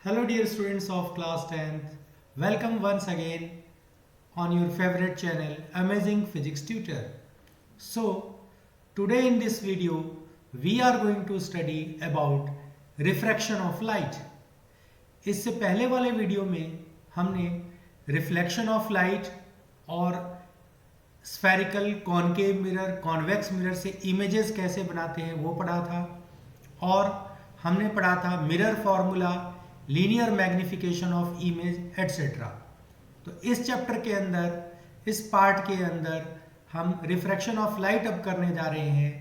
Hello dear students of class 10th. Welcome once again on your favorite channel Amazing Physics Tutor. So today in this video we are going to study about refraction of light. इससे पहले वाले video में हमने reflection of light और spherical concave mirror convex mirror से images कैसे बनाते हैं वो पढ़ा था और हमने पढ़ा था mirror formula linear magnification of image etcetera. तो इस चैप्टर के अंदर इस पार्ट के अंदर हम रिफ्रैक्शन ऑफ लाइट अब करने जा रहे हैं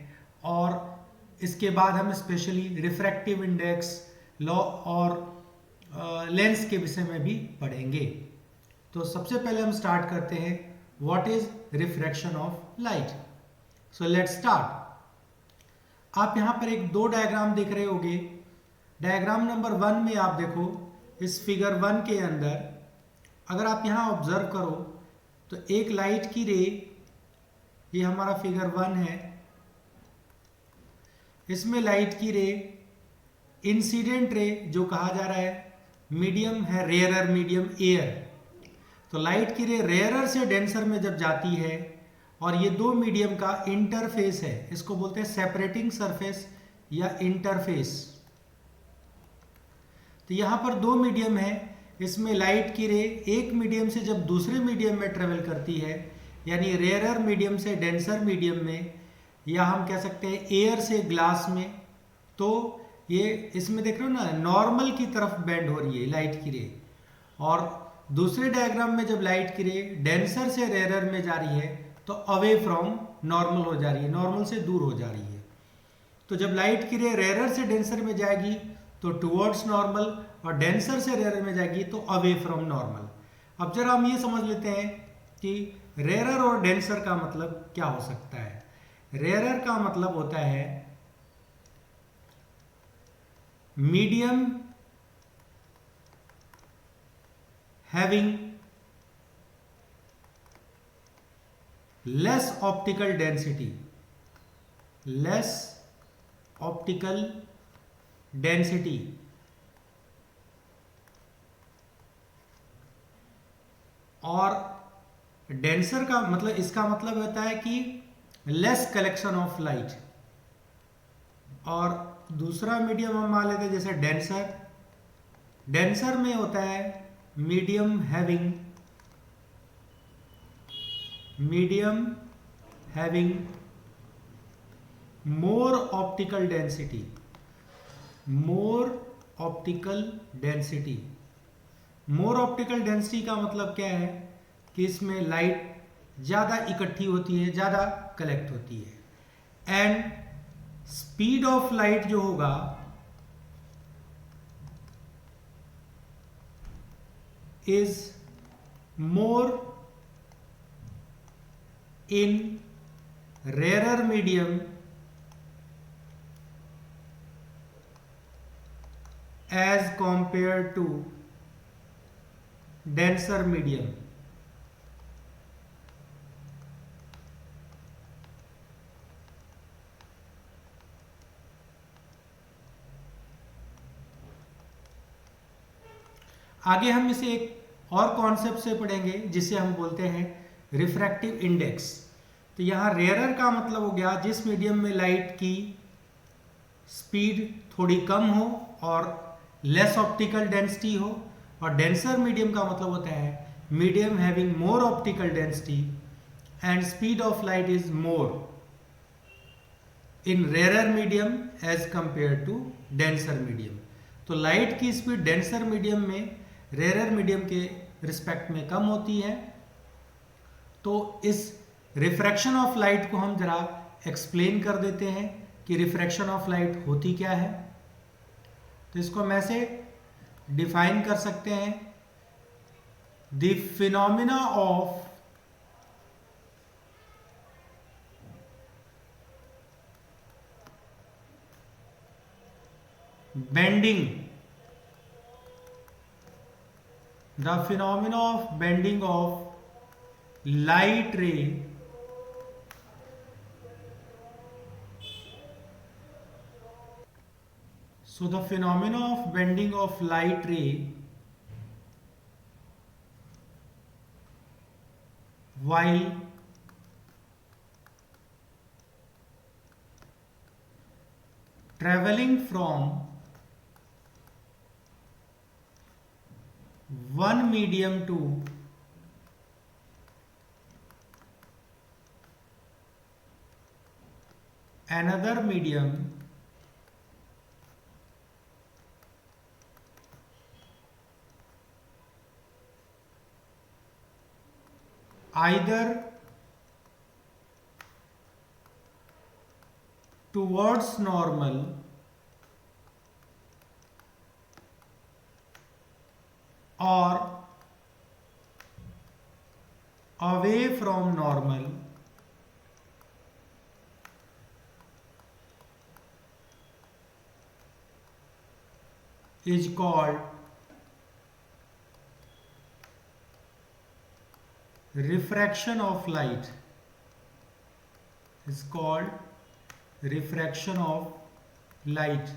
और इसके बाद हम स्पेशली रिफ्रैक्टिव इंडेक्स लॉ और लेंस के विषय में भी पढ़ेंगे। तो सबसे पहले हम स्टार्ट करते हैं what is refraction of light. So let's start. आप यहाँ पर एक दो डायग्राम देख रहे होंगे। डायग्राम नंबर 1 में आप देखो इस फिगर 1 के अंदर अगर आप यहाँ ऑब्जर्व करो तो एक लाइट की रे, ये हमारा फिगर 1 है, इसमें लाइट की रे इंसिडेंट रे जो कहा जा रहा है मीडियम है रेयरर मीडियम एयर। तो लाइट की रे रेयरर से डेंसर में जब जाती है और ये दो मीडियम का इंटरफेस है, इसको बोलते हैं सेपरेटिंग सरफेस या इंटरफेस। तो यहाँ पर दो मीडियम है, इसमें लाइट की रे एक मीडियम से जब दूसरे मीडियम में ट्रेवल करती है यानी रेयरर मीडियम से डेंसर मीडियम में, या हम कह सकते हैं एयर से ग्लास में, तो ये इसमें देख रहे हो ना नॉर्मल की तरफ बेंड हो रही है लाइट की रे। और दूसरे डायग्राम में जब लाइट की रे डेंसर से रेयरर में जा रही है तो अवे फ्रॉम नॉर्मल हो जा रही है, नॉर्मल से दूर हो जा रही है। तो जब लाइट की रे रेयरर से डेंसर में जाएगी तो टुवर्ड्स नॉर्मल और डेंसर से रेयरर में जाएगी तो अवे फ्रॉम नॉर्मल। अब जरा हम ये समझ लेते हैं कि रेयरर और डेंसर का मतलब क्या हो सकता है। रेयरर का मतलब होता है medium having less optical density, less optical density और डेंसर का मतलब इसका मतलब होता है कि लेस कलेक्शन ऑफ लाइट। और दूसरा मीडियम हम मान लेते हैं जैसे डेंसर, डेंसर में होता है medium having more optical density, more optical density. More optical density का मतलब क्या है कि इसमें लाइट ज़्यादा इकट्ठी होती है, ज़्यादा कलेक्ट होती है। एंड स्पीड ऑफ लाइट जो होगा is more in rarer medium as compared to denser medium। आगे हम इसे एक और कॉन्सेप्ट से पढ़ेंगे जिसे हम बोलते हैं रिफ्रैक्टिव इंडेक्स। तो यहाँ रेयरर का मतलब हो गया जिस मीडियम में लाइट की स्पीड थोड़ी कम हो और लेस ऑप्टिकल डेंसिटी हो, और डेंसर मीडियम का मतलब होता है medium having more optical density and speed of light is more in rarer medium as compare to denser medium. तो लाइट की स्पीड डेंसर मीडियम में रेयरर मीडियम के रिस्पेक्ट में कम होती है। तो इस रिफ्रैक्शन ऑफ लाइट को हम जरा एक्सप्लेन कर देते हैं कि रिफ्रैक्शन ऑफ लाइट होती क्या है। तो इसको हम ऐसे डिफाइन कर सकते हैं, the phenomena of bending, the phenomena of bending of light रे So the phenomena of bending of light ray while traveling from one medium to another medium either towards normal or away from normal is called refraction of light. Is called refraction of light.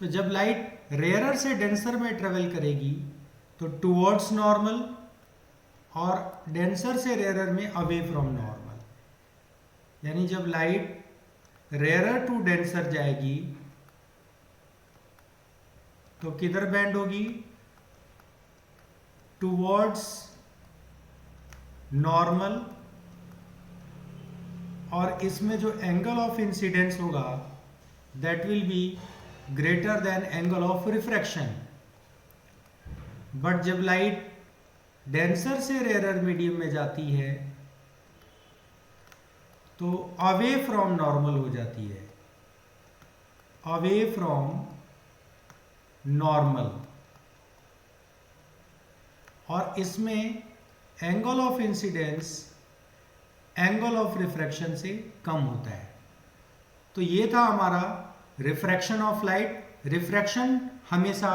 तो जब light rarer से denser में travel करेगी तो towards normal और denser से rarer में away from normal. यानी जब लाइट रेयरर टू डेंसर जाएगी तो किधर बेंड होगी? टुवर्ड्स नॉर्मल, और इसमें जो एंगल ऑफ इंसिडेंस होगा that will be greater than angle of refraction. But जब लाइट डेंसर से रेयरर मीडियम में जाती है तो अवे फ्रॉम नॉर्मल हो जाती है, अवे फ्रॉम नॉर्मल, और इसमें angle of incidence angle of refraction से कम होता है। तो ये था हमारा रिफ्रैक्शन ऑफ लाइट। रिफ्रैक्शन हमेशा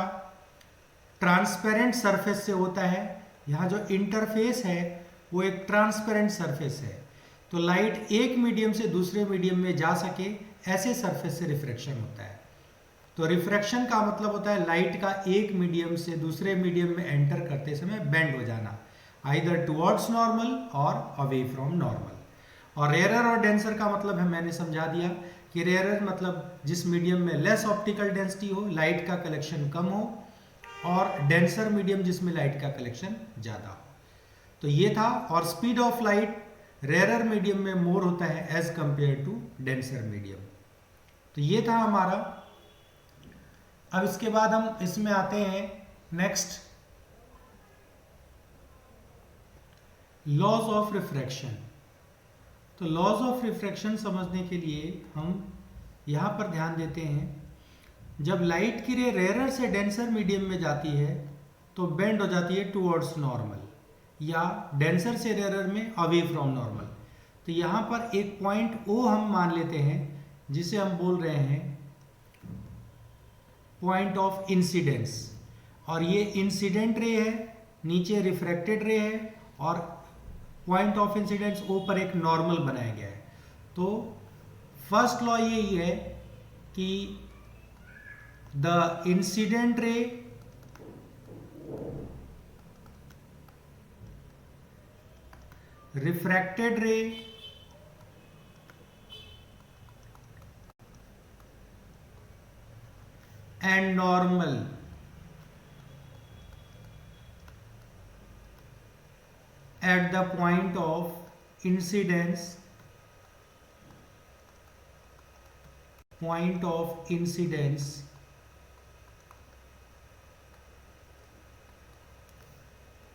ट्रांसपेरेंट सरफेस से होता है। यहाँ जो इंटरफेस है वो एक ट्रांसपेरेंट सरफेस है, तो लाइट एक मीडियम से दूसरे मीडियम में जा सके ऐसे सरफेस से रिफ्रैक्शन होता है। तो रिफ्रैक्शन का मतलब होता है लाइट का एक मीडियम से दूसरे मीडियम में एंटर करते समय बेंड हो जाना, आइदर टुवर्ड्स नॉर्मल और अवे फ्रॉम नॉर्मल। और रेयरर और डेंसर का मतलब है, मैंने समझा दिया कि रेयरर मतलब जिस मीडियम में लेस ऑप्टिकल डेंसिटी हो, लाइट का कलेक्शन कम हो, और डेंसर मीडियम जिसमें लाइट का कलेक्शन ज़्यादा हो। तो ये था। और speed of light rarer medium में मोर होता है as compare to denser medium. तो ये था हमारा। अब इसके बाद हम इसमें आते हैं नेक्स्ट, लॉज ऑफ रिफ्रैक्शन। तो लॉज ऑफ रिफ्रैक्शन समझने के लिए हम यहाँ पर ध्यान देते हैं, जब लाइट की रे रेयरर से डेंसर मीडियम में जाती है तो बेंड हो जाती है टुवर्ड्स नॉर्मल, या डेंसर से रेयरर में अवे फ्रॉम नॉर्मल। तो यहाँ पर एक पॉइंट ओ हम मान लेते हैं जिसे हम बोल रहे हैं पॉइंट ऑफ इंसिडेंस, और ये इंसिडेंट रे है, नीचे रिफ्रैक्टेड रे है, और पॉइंट ऑफ इंसिडेंस ओ पर एक नॉर्मल बनाया गया है। तो फर्स्ट लॉ यही है कि द इंसिडेंट रे रिफ्रैक्टेड रे and normal at the point of incidence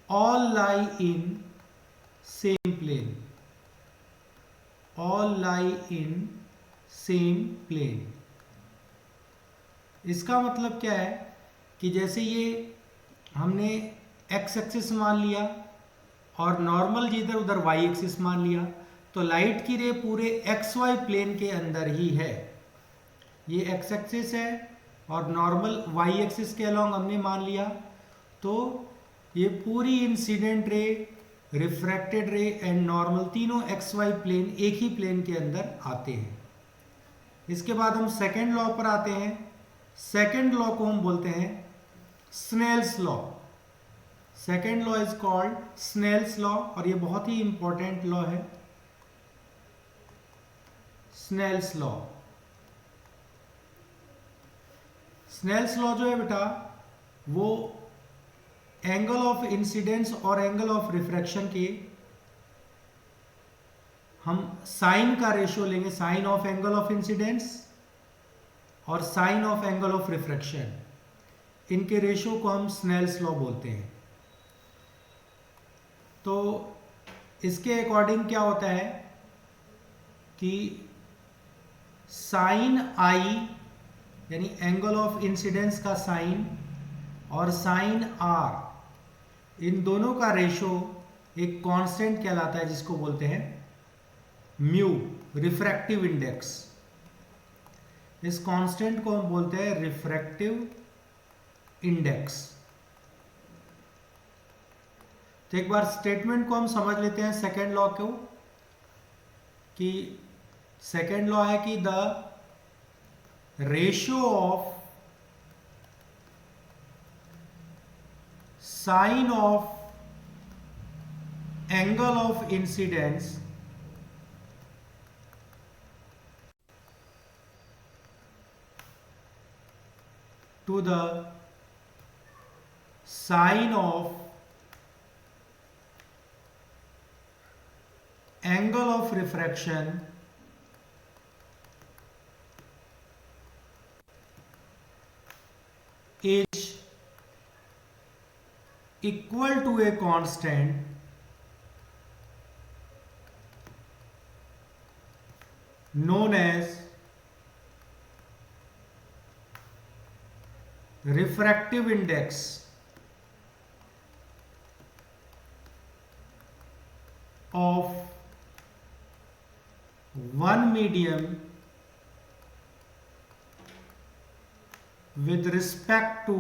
all lie in same plane, all lie in same plane। इसका मतलब क्या है कि जैसे ये हमने एक्स एक्सिस मान लिया और नॉर्मल जिधर उधर वाई एक्सिस मान लिया, तो लाइट की रे पूरे एक्स वाई प्लेन के अंदर ही है। ये एक्स एक्सिस है और नॉर्मल वाई एक्सिस के अलॉन्ग हमने मान लिया, तो ये पूरी इंसिडेंट रे, रिफ्रैक्टेड रे एंड नॉर्मल तीनों एक्स वाई प्लेन एक ही प्लेन के अंदर आते हैं। इसके बाद हम सेकेंड लॉ पर आते हैं। सेकेंड लॉ को हम बोलते हैं Snell's law. Second law is called Snell's law और ये बहुत ही इंपॉर्टेंट लॉ है, स्नेल्स लॉ। स्नेल्स लॉ जो है बेटा वो एंगल ऑफ इंसिडेंस और एंगल ऑफ रिफ्रैक्शन के हम साइन का रेशियो लेंगे, sine of angle of incidence और sine of angle of refraction, इनके रेशियो को हम स्नेल्स लॉ बोलते हैं। तो इसके अकॉर्डिंग क्या होता है कि साइन आई यानी एंगल ऑफ इंसिडेंस का साइन और साइन आर, इन दोनों का रेशो एक कांस्टेंट कहलाता है जिसको बोलते हैं म्यू, रिफ्रैक्टिव इंडेक्स। इस कांस्टेंट को हम बोलते हैं रिफ्रैक्टिव इंडेक्स। तो एक बार स्टेटमेंट को हम समझ लेते हैं सेकेंड लॉ को, कि सेकेंड लॉ है कि the ratio of sine of angle of incidence to the sine of angle of refraction is equal to a constant known as refractive index of one medium with respect to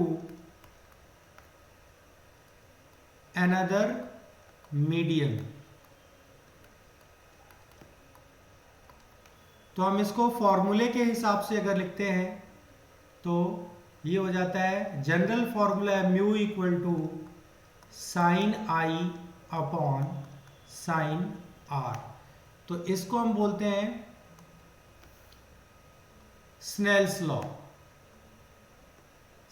another medium। तो हम इसको फॉर्मूले के हिसाब से अगर लिखते हैं तो ये हो जाता है, जनरल फॉर्मूला है mu equal to sine I upon sine R. तो इसको हम बोलते हैं स्नेल्स लॉ।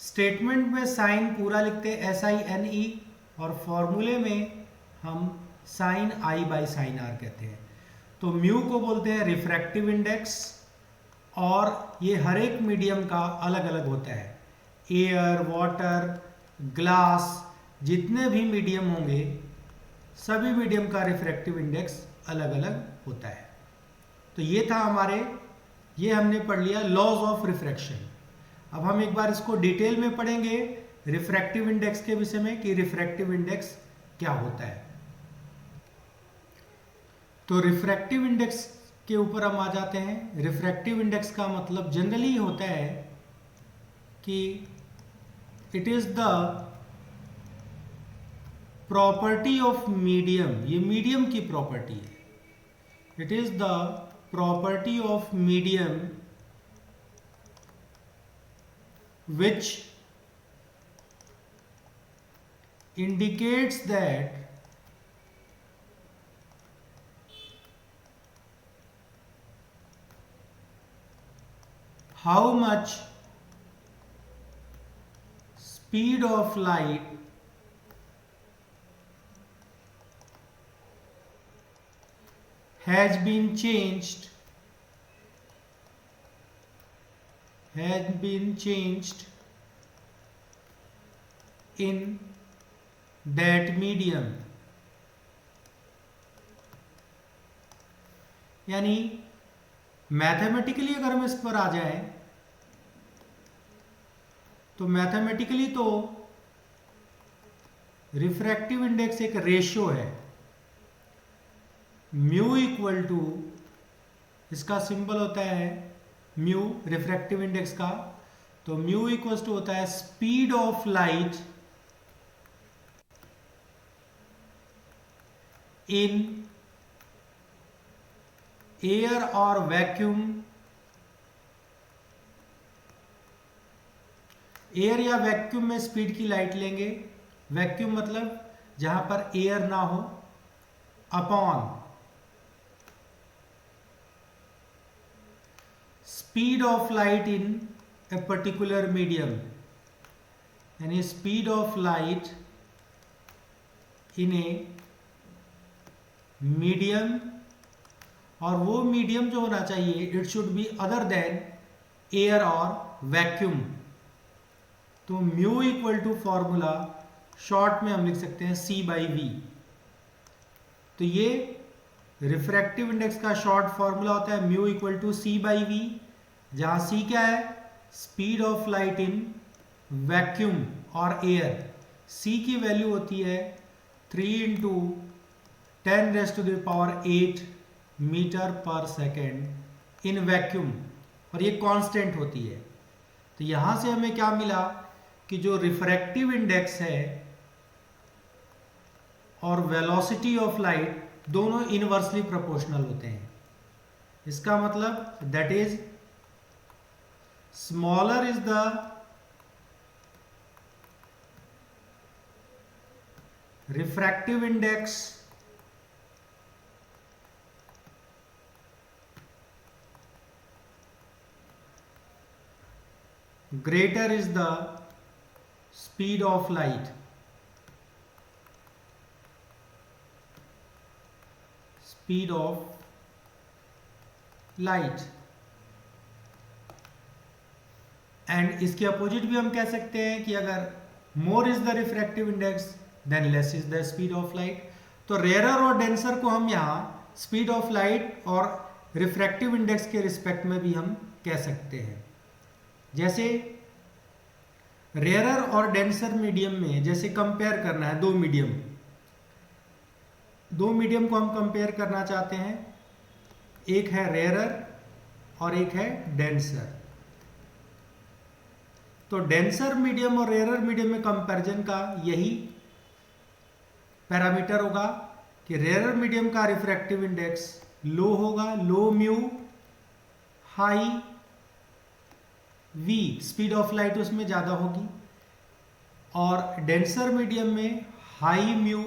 स्टेटमेंट में साइन पूरा लिखते हैं SINE और फॉर्मूले में हम sine I by sine R कहते हैं। तो म्यू को बोलते हैं रिफ्रैक्टिव इंडेक्स और ये हर एक मीडियम का अलग अलग होता है। एयर, वाटर, ग्लास, जितने भी मीडियम होंगे सभी मीडियम का रिफ्रैक्टिव इंडेक्स अलग अलग होता है। तो ये था ये हमने पढ़ लिया लॉज ऑफ रिफ्रैक्शन। अब हम एक बार इसको डिटेल में पढ़ेंगे रिफ्रैक्टिव इंडेक्स के विषय में कि रिफ्रैक्टिव इंडेक्स क्या होता है। तो रिफ्रैक्टिव इंडेक्स के ऊपर हम आ जाते हैं। रिफ्रैक्टिव इंडेक्स का मतलब जनरली होता है कि it is the property of medium, ये मीडियम की प्रॉपर्टी है। It is the property of medium which indicates that how much speed of light has been changed in that medium। यानी mathematically अगर हम इस पर आ जाएं तो मैथमेटिकली तो रिफ्रैक्टिव इंडेक्स एक रेशियो है। म्यू इक्वल टू, इसका सिंबल होता है म्यू रिफ्रैक्टिव इंडेक्स का, तो म्यू इक्वल टू होता है speed of light in air और वैक्यूम एयर या वैक्यूम में स्पीड की लाइट लेंगे, वैक्यूम मतलब जहां पर एयर ना हो, upon speed of light in a particular medium, यानी speed of light in a medium, और वो मीडियम जो होना चाहिए it should be other than air और वैक्यूम। तो mu equal to formula short में हम लिख सकते हैं C/V। तो ये रिफ्रैक्टिव इंडेक्स का शॉर्ट फॉर्मूला होता है म्यू इक्वल टू C/V, जहां C क्या है, speed of light in vacuum और एयर। C की वैल्यू होती है 3 × 10⁸ मीटर पर सेकेंड इन वैक्यूम, और ये कांस्टेंट होती है। तो यहां से हमें क्या मिला कि जो रिफ्रैक्टिव इंडेक्स है और वेलोसिटी ऑफ लाइट दोनों इनवर्सली प्रोपोर्शनल होते हैं। इसका मतलब that is smaller is the refractive index greater is the speed of light, speed of light, and इसके अपोजिट भी हम कह सकते हैं कि अगर more is the refractive index than less is the speed of light. तो रेयरर और डेंसर को हम यहाँ स्पीड ऑफ लाइट और रिफ्रैक्टिव इंडेक्स के रिस्पेक्ट में भी हम कह सकते हैं। जैसे रेयरर और डेंसर मीडियम में जैसे कंपेयर करना है दो मीडियम को हम कंपेयर करना चाहते हैं, एक है रेयरर और एक है डेंसर। तो डेंसर मीडियम और रेयरर मीडियम में कंपैरिजन का यही पैरामीटर होगा कि रेयरर मीडियम का रिफ्रैक्टिव इंडेक्स लो होगा, low mu, high v, speed of light उसमें ज्यादा होगी, और डेंसर मीडियम में हाई म्यू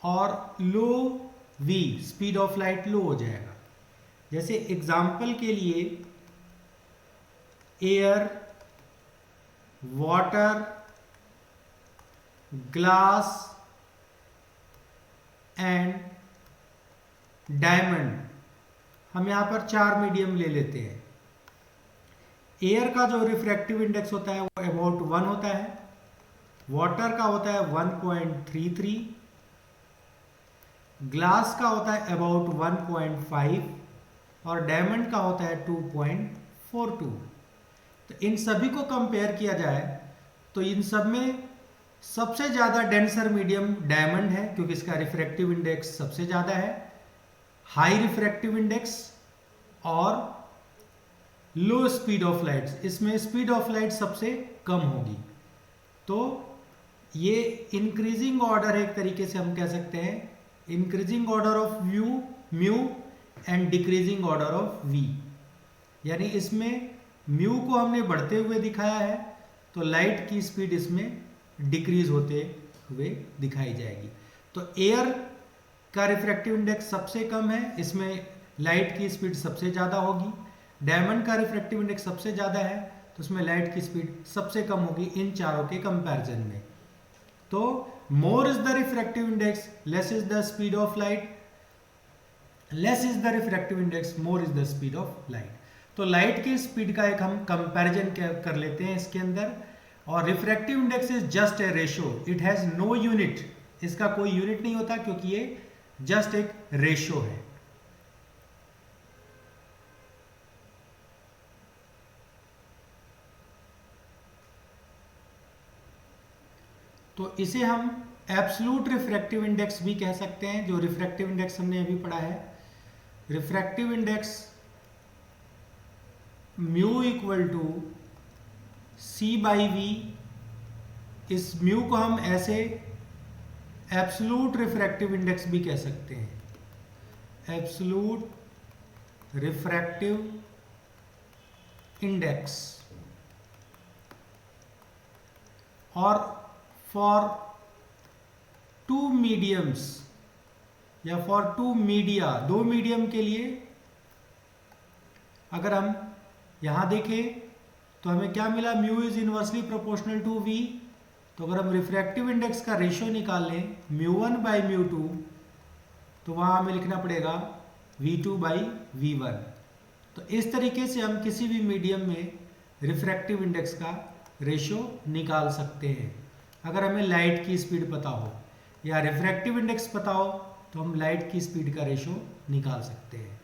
और low v, speed of light low हो जाएगा। जैसे एग्जाम्पल के लिए air, water, glass and diamond, हम यहां पर 4 मीडियम ले लेते हैं। एयर का जो रिफ्रैक्टिव इंडेक्स होता है वो अबाउट 1 होता है, वाटर का होता है 1.33, ग्लास का होता है अबाउट 1.5 और डायमंड का होता है 2.42। तो इन सभी को कंपेयर किया जाए तो इन सब में सबसे ज्यादा डेंसर मीडियम डायमंड है क्योंकि इसका रिफ्रैक्टिव इंडेक्स सबसे ज्यादा है, हाई रिफ्रैक्टिव इंडेक्स और लो स्पीड ऑफ लाइट, इसमें स्पीड ऑफ लाइट सबसे कम होगी। तो ये इंक्रीजिंग ऑर्डर एक तरीके से हम कह सकते हैं, increasing order of mu and decreasing order of V, यानी इसमें म्यू को हमने बढ़ते हुए दिखाया है तो लाइट की स्पीड इसमें डिक्रीज होते हुए दिखाई जाएगी। तो एयर का रिफ्रैक्टिव इंडेक्स सबसे कम है, इसमें लाइट की स्पीड सबसे ज़्यादा होगी। डायमंड का रिफ्रैक्टिव इंडेक्स सबसे ज़्यादा है तो उसमें लाइट की स्पीड सबसे कम होगी इन चारों के कंपैरिजन में। तो more is the refractive index, less is the speed of light, less is the refractive index, more is the speed of light. तो लाइट की स्पीड का एक हम कंपैरिजन कर लेते हैं इसके अंदर। और refractive index is just a ratio, it has no unit, इसका कोई यूनिट नहीं होता क्योंकि ये जस्ट एक रेशो है। तो इसे हम एब्सोल्यूट रिफ्रैक्टिव इंडेक्स भी कह सकते हैं, जो रिफ्रैक्टिव इंडेक्स हमने अभी पढ़ा है। Refractive index mu equal to C/V, इस म्यू को हम ऐसे एब्सोल्यूट रिफ्रैक्टिव इंडेक्स भी कह सकते हैं, एब्सोल्यूट रिफ्रैक्टिव इंडेक्स। और फॉर टू मीडियम्स या फॉर टू मीडिया, दो मीडियम के लिए अगर हम यहां देखें तो हमें क्या मिला, mu is inversely proportional to V. तो अगर हम रिफ्रैक्टिव इंडेक्स का रेशियो निकाल लें μ1/μ2 तो वहां हमें लिखना पड़ेगा v2/v1। तो इस तरीके से हम किसी भी मीडियम में रिफ्रैक्टिव इंडेक्स का रेशियो निकाल सकते हैं। अगर हमें लाइट की स्पीड पता हो या रिफ्रैक्टिव इंडेक्स पता हो तो हम लाइट की स्पीड का रेशियो निकाल सकते हैं।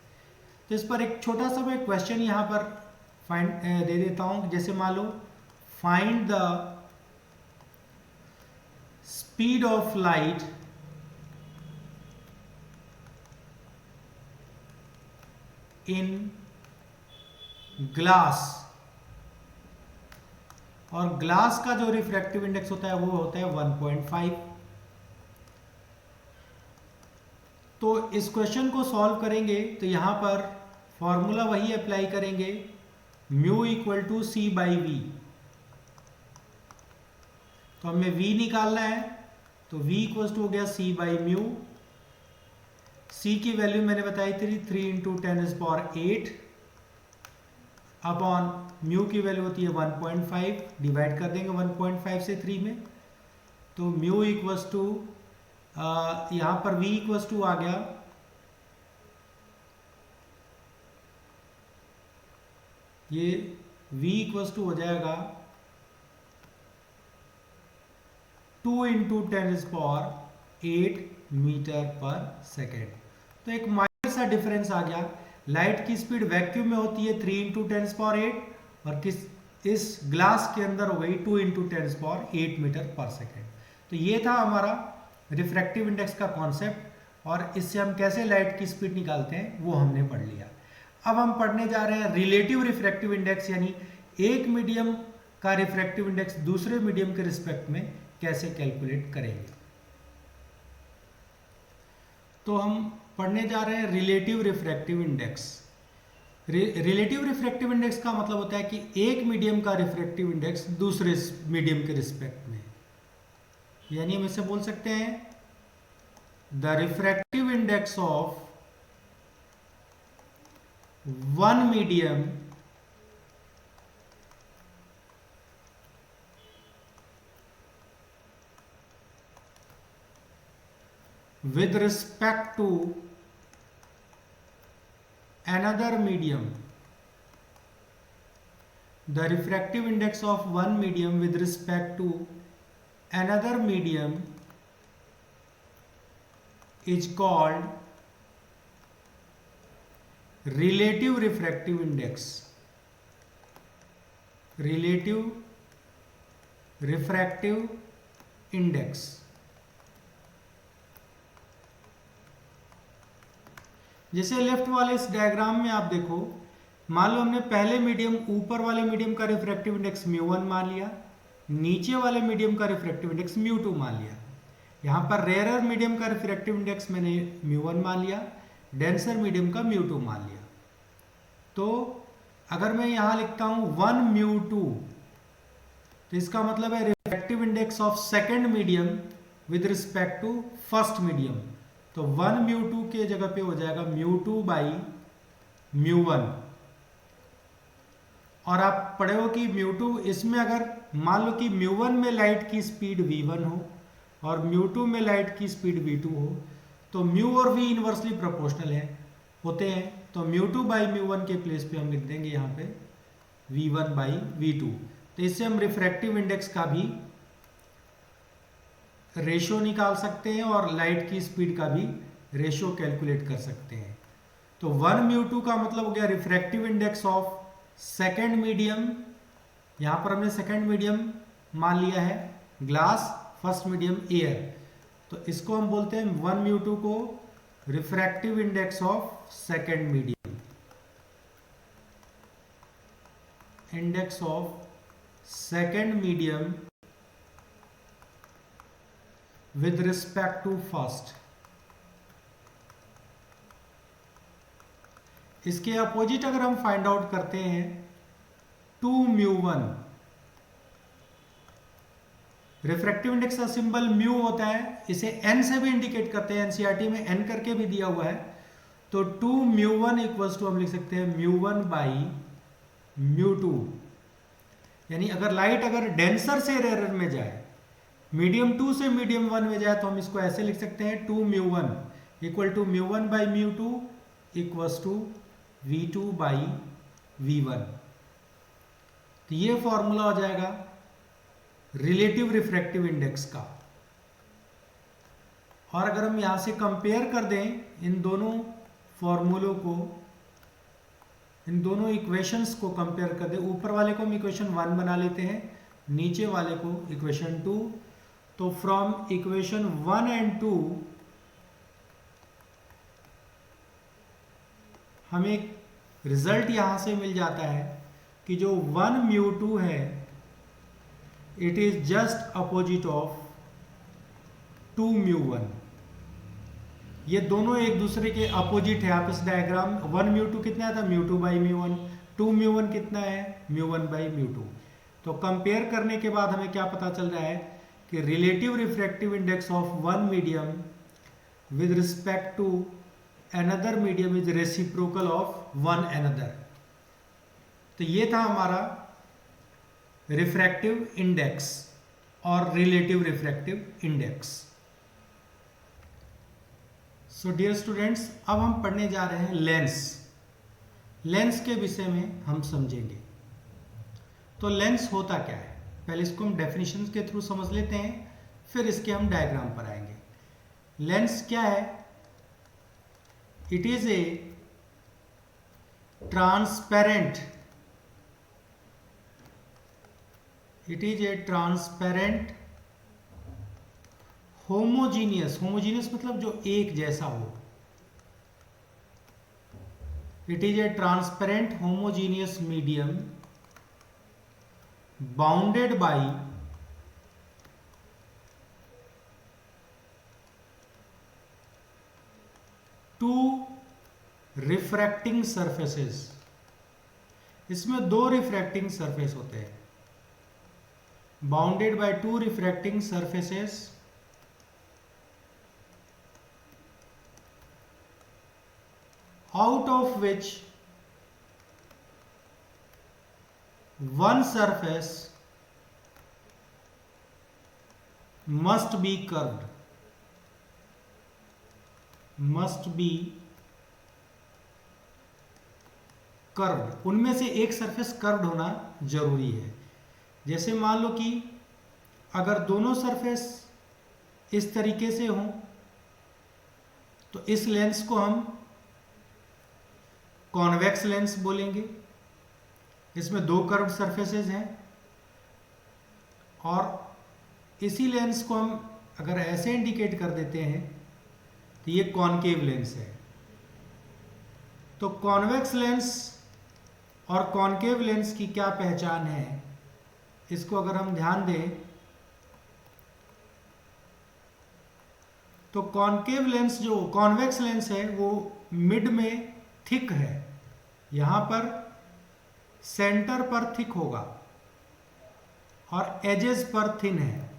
तो इस पर एक छोटा सा मैं क्वेश्चन यहाँ पर दे देता हूँ। जैसे मान लो find the speed of light in glass, और ग्लास का जो रिफ्रैक्टिव इंडेक्स होता है वो होता है 1.5। तो इस क्वेश्चन को सॉल्व करेंगे तो यहां पर फॉर्मूला वही अप्लाई करेंगे, mu equal to C by V. तो हमें v निकालना है तो v इक्वल टू हो गया c बाई म्यू। c की वैल्यू मैंने बताई थी 3 इंटू 10⁸ अपॉन म्यू की वैल्यू होती है 1.5, डिवाइड कर देंगे 1.5 से 3 में। तो म्यू इक्वल्स टू यहां पर v इक्वल्स टू आ गया ये v इक्वल्स टू हो जाएगा 2 इंटू 10⁸ मीटर पर सेकेंड। तो एक माइनर सा डिफरेंस आ गया। लाइट की स्पीड वैक्यूम में होती है 3 इंटू 10⁸ और इस ग्लास के अंदर हो गई 2 इंटू 10⁸ मीटर पर सेकेंड। तो ये था हमारा रिफ्रैक्टिव इंडेक्स का कॉन्सेप्ट, और इससे हम कैसे लाइट की स्पीड निकालते हैं वो हमने पढ़ लिया। अब हम पढ़ने जा रहे हैं रिलेटिव रिफ्रैक्टिव इंडेक्स, यानी एक मीडियम का रिफ्रैक्टिव इंडेक्स दूसरे मीडियम के रिस्पेक्ट में कैसे कैलकुलेट करेंगे। तो हम पढ़ने जा रहे हैं relative refractive index. Relative refractive index का मतलब होता है कि एक मीडियम का रिफ्रैक्टिव इंडेक्स दूसरे मीडियम के रिस्पेक्ट में, यानी हम इसे बोल सकते हैं the refractive index of one medium with respect to another medium. The refractive index of one medium with respect to another medium is called relative refractive index. Relative refractive index. जैसे left वाले इस diagram में आप देखो, मान लो हमने पहले medium, ऊपर वाले मीडियम का रिफ्रैक्टिव इंडेक्स μ1 मान लिया, नीचे वाले मीडियम का रिफ्रैक्टिव इंडेक्स μ2 मान लिया। यहाँ पर रेयरर मीडियम का रिफ्रैक्टिव इंडेक्स मैंने μ1 मान लिया, डेंसर मीडियम का μ2 मान लिया। तो अगर मैं यहाँ लिखता हूँ 1μ2, तो इसका मतलब है refractive index of second medium with respect to first medium. तो 1μ2 के जगह पे हो जाएगा μ2/μ1। और आप पढ़े हो कि μ2, इसमें अगर मान लो कि μ1 में लाइट की स्पीड v1 हो और μ2 में लाइट की स्पीड v2 हो, तो μ और v इनवर्सली प्रोपोर्शनल होते हैं। तो μ2/μ1 के प्लेस पे हम लिख देंगे यहाँ पे v1/v2। तो इससे हम रिफ्रैक्टिव इंडेक्स का भी रेशियो निकाल सकते हैं और लाइट की स्पीड का भी रेशियो कैलकुलेट कर सकते हैं। तो 1μ2 का मतलब हो गया refractive index of second medium. यहां पर हमने सेकेंड मीडियम मान लिया है ग्लास, फर्स्ट मीडियम एयर। तो इसको हम बोलते हैं 1μ2 को refractive index of second medium, index of second medium with respect to first। इसके अपोजिट अगर हम फाइंड आउट करते हैं 2μ1, रिफ्रैक्टिव इंडेक्स का सिंबल म्यू होता है, इसे एन से भी इंडिकेट करते हैं, एनसीईआरटी में एन करके भी दिया हुआ है। तो 2μ1 इक्वल्स टू हम लिख सकते हैं μ1 बाई μ2। यानी अगर लाइट अगर डेंसर से रेयर में जाए, मीडियम 2 से मीडियम 1 में जाए, तो हम इसको ऐसे लिख सकते हैं 2μ1 equal to μ1 by μ2 equals to v2 by v1। तो ये फॉर्मूला हो जाएगा रिलेटिव रिफ्रैक्टिव इंडेक्स का। और अगर हम यहां से कंपेयर कर दें इन दोनों फॉर्मूलों को, इन दोनों इक्वेशंस को कंपेयर कर दें, ऊपर वाले को हम इक्वेशन 1 बना लेते हैं, नीचे वाले को इक्वेशन 2। तो फ्रॉम इक्वेशन 1 एंड 2 हमें रिजल्ट यहां से मिल जाता है कि जो 1μ2 है it is just opposite of 2μ1। ये दोनों एक दूसरे के अपोजिट है। आप इस डायग्राम 1μ2 कितना था, μ2 बाई μ1, 2μ1 कितना है, μ1 बाई μ2। तो कंपेयर करने के बाद हमें क्या पता चल रहा है कि relative refractive index of one medium with respect to another medium is reciprocal of one another. तो ये था हमारा रिफ्रैक्टिव इंडेक्स और relative refractive index. So dear students, अब हम पढ़ने जा रहे हैं लेंस। लेंस के विषय में हम समझेंगे। तो लेंस होता क्या है, पहले इसको हम डेफिनेशन के थ्रू समझ लेते हैं, फिर इसके हम डायग्राम पर आएंगे। लेंस क्या है? It is a transparent, it is a transparent homogeneous, homogeneous मतलब जो एक जैसा हो। It is a transparent homogeneous medium bounded by two refracting surfaces. इसमें दो रिफ्रैक्टिंग सरफेस होते हैं, bounded by two refracting surfaces out of which one surface must be curved, must be curved। उनमें से एक सरफेस कर्व्ड होना जरूरी है। जैसे मान लो कि अगर दोनों सरफेस इस तरीके से हों तो इस लेंस को हम कॉन्वेक्स लेंस बोलेंगे। इसमें दो कर्व्ड सरफेसेस हैं और इसी लेंस को हम अगर ऐसे इंडिकेट कर देते हैं तो ये कॉनकेव लेंस है। तो कॉन्वेक्स लेंस और कॉनकेव लेंस की क्या पहचान है, इसको अगर हम ध्यान दें तो कॉनकेव लेंस जो कॉन्वेक्स लेंस है वो मिड में थिक है, यहां पर सेंटर पर थिक होगा और एजेस पर थिन है।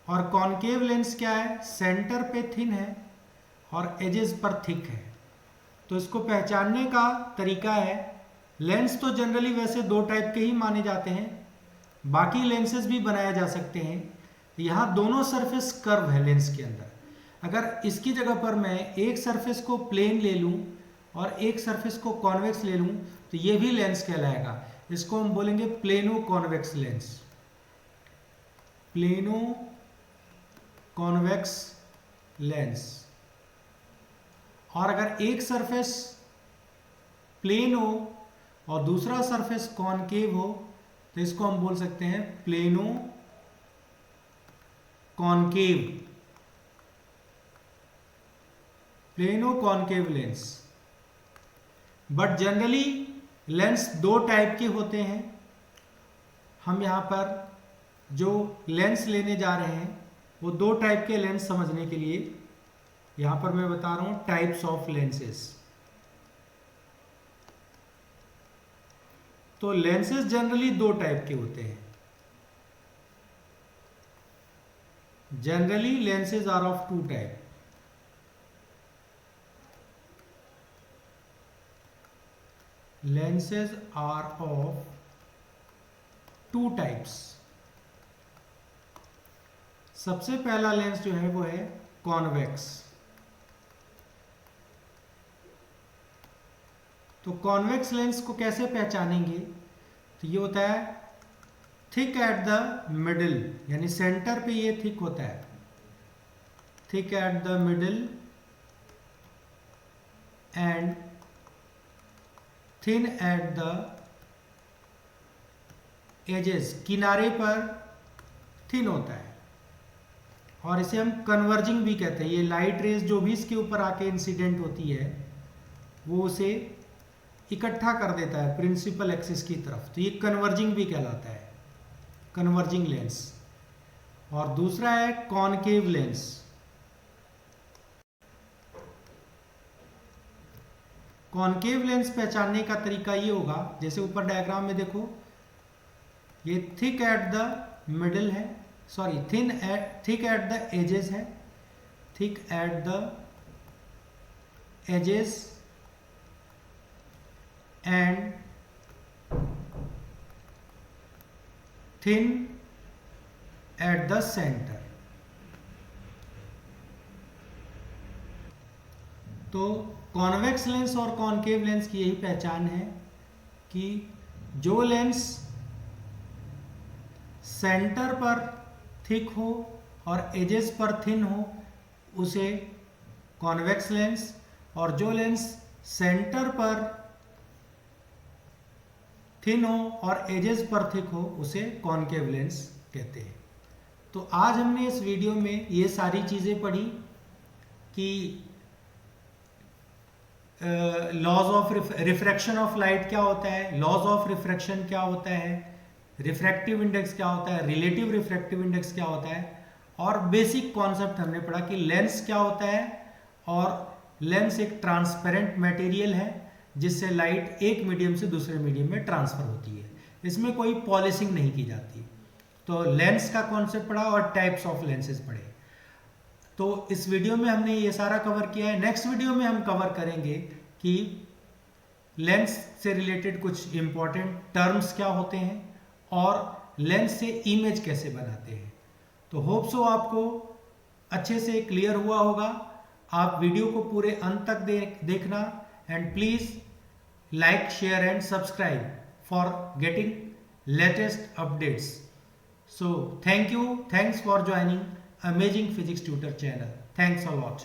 और कॉनकेव लेंस क्या है, सेंटर पे थिन है और एजेस पर थिक है। तो इसको पहचानने का तरीका है, लेंस तो जनरली वैसे दो टाइप के ही माने जाते हैं, बाकी लेंसेज भी बनाए जा सकते हैं। यहां दोनों सरफेस कर्व है लेंस के अंदर। अगर इसकी जगह पर मैं एक सरफेस को प्लेन ले लूं और एक सरफेस को कॉन्वेक्स ले लूं तो ये भी लेंस कहलाएगा। इसको हम बोलेंगे plano convex lens, plano convex lens. और अगर एक सरफेस प्लेन हो और दूसरा सरफेस कॉनकेव हो तो इसको हम बोल सकते हैं plano concave, plano concave lens. But generally lens दो टाइप के होते हैं। हम यहाँ पर जो लेंस लेने जा रहे हैं वो दो टाइप के लेंस समझने के लिए यहाँ पर मैं बता रहा हूँ टाइप्स ऑफ लेंसेस। तो लेंसेस जनरली दो टाइप के होते हैं। Generally lenses are of two type. Lenses are of two types. सबसे पहला लेंस जो है वो है कॉन्वेक्स. तो कॉन्वेक्स लेंस को कैसे पहचानेंगे? तो ये होता है थिक एट द मिडिल, यानी सेंटर पे ये थिक होता है, thick at the middle and thin at the edges, किनारे पर थिन होता है. और इसे हम कन्वर्जिंग भी कहते हैं. ये लाइट रेज जो भी इसके ऊपर आके इंसिडेंट होती है वो उसे इकट्ठा कर देता है प्रिंसिपल एक्सिस की तरफ. तो ये कन्वर्जिंग भी कहलाता है, कन्वर्जिंग लेंस. और दूसरा है कॉनकेव लेंस. कॉनकेव लेंस पहचानने का तरीका ये होगा, जैसे ऊपर डायग्राम में देखो, ये थिक एट द मिडिल है, sorry thick at the edges है, thick at the edges and thin at the centre. तो कॉन्वेक्स लेंस और कॉनकेव लेंस की यही पहचान है कि जो लेंस सेंटर पर थिक हो और एजेस पर थिन हो उसे कॉन्वेक्स लेंस, और जो लेंस सेंटर पर थिन हो और एजेस पर थिक हो उसे कॉनकेव लेंस कहते हैं. तो आज हमने इस वीडियो में ये सारी चीज़ें पढ़ी कि laws of refraction of light क्या होता है, लॉज ऑफ रिफ्रैक्शन क्या होता है, रिफ्रैक्टिव इंडेक्स क्या होता है, रिलेटिव रिफ्रैक्टिव इंडेक्स क्या होता है, और बेसिक कॉन्सेप्ट हमने पढ़ा कि लेंस क्या होता है. और लेंस एक ट्रांसपेरेंट मटेरियल है जिससे लाइट एक मीडियम से दूसरे मीडियम में ट्रांसफर होती है, इसमें कोई पॉलिशिंग नहीं की जाती. तो लेंस का कॉन्सेप्ट पढ़ा और टाइप्स ऑफ लेंसेज पढ़े. तो इस वीडियो में हमने ये सारा कवर किया है. नेक्स्ट वीडियो में हम कवर करेंगे कि लेंस से रिलेटेड कुछ इंपॉर्टेंट टर्म्स क्या होते हैं और लेंस से इमेज कैसे बनाते हैं. तो होप सो आपको अच्छे से क्लियर हुआ होगा. आप वीडियो को पूरे अंत तक देखना and please like, share and subscribe for getting latest updates. So thank you, thanks for joining Amazing Physics Tutor channel. Thanks a lot.